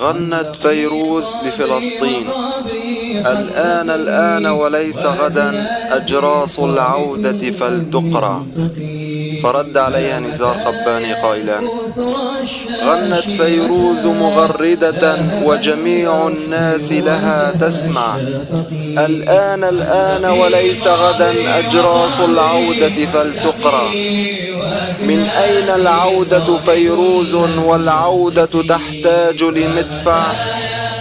غنت فيروز لفلسطين: الآن وليس غدا أجراس العودة فلتقرع. فرد عليها نزار قباني قائلا: غنت فيروز مغردة وجميع الناس لها تسمع: الآن وليس غدا أجراس العودة فلتقرع. من أين العودة فيروز والعودة تحتاج لمدفع،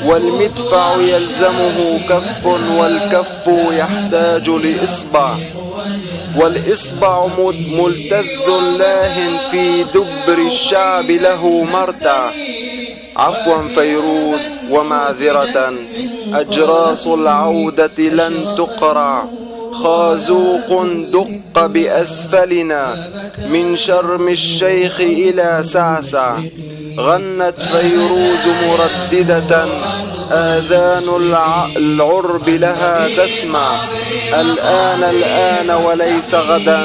والمدفع يلزمه كف والكف يحتاج لإصبع، والإصبع ملتذ لاهٍ في دبر الشعب له مرتع. عفوا فيروز ومعذرة، أجراس العودة لن تقرع. خازوق دق بأسفلنا من شرم الشيخ إلى سعسع. غنت فيروز مرددة: آذان العرب لها تسمع. الآن وليس غدا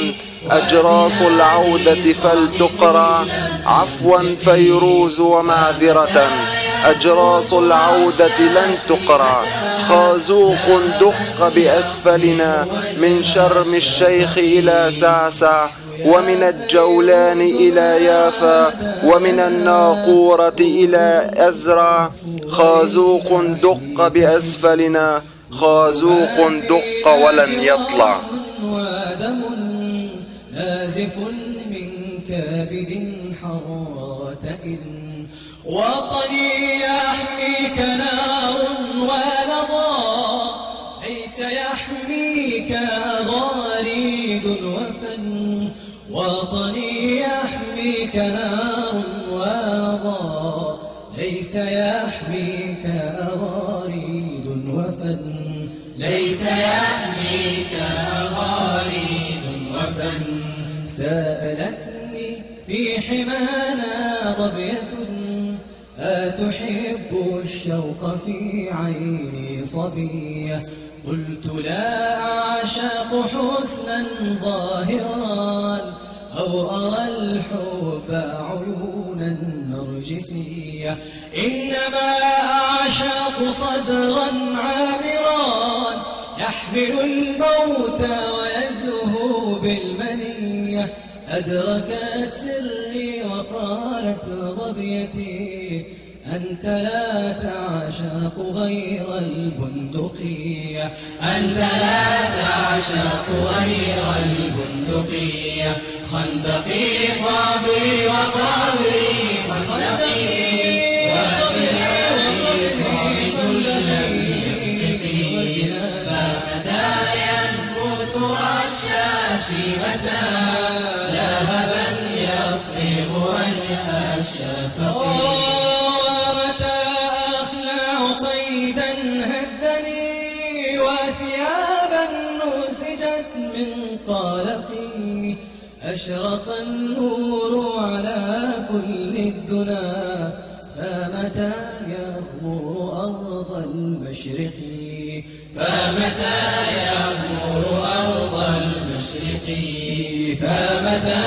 أجراس العودة فلتقرع. عفوا فيروز ومعذرة، أجراس العودة لن تقرع. خازوق دق بأسفلنا من شرم الشيخ إلى سعسع، ومن الجولان إلى يافا، ومن الناقورة إلى أزرع. خازوق دق بأسفلنا، خازوق دق ولن يطلع. ودم نازف من كابد حراتئ، وطني يحميك نار ولظى، ليس يحميك ضريد وفن. وطني يحميك نار ولظى، ليس يحميك غريد وفن. ليس يحميك غريد وفن. سألتني في حمانا ظبية: أتحب الشوق في عيني صبية؟ قلت: لا أعشق حسنا ظاهرا، أو أرى الحب عيونا نرجسية، إنما أعشق صدرا عامرا يحمل الموت ويزهو بالمنية. أدركت سري وقالت ظبيتي: أنت لا تعشق غير البندقية. أنت لا تعشق غير البندقية. خندقي قبري وقبري خندقي، وثيابي صامت لم ينطقي. فمتى ينفث رشاشي، متى لهبا يصبغ وجه الشفق. ومتى أخلع قيدا هدني، وثيابا نسجت من قلقي. أشرق النور على كل الدنا، فمتى يغمر أرض المشرق. فمتى يغمر أرض المشرق. فمتى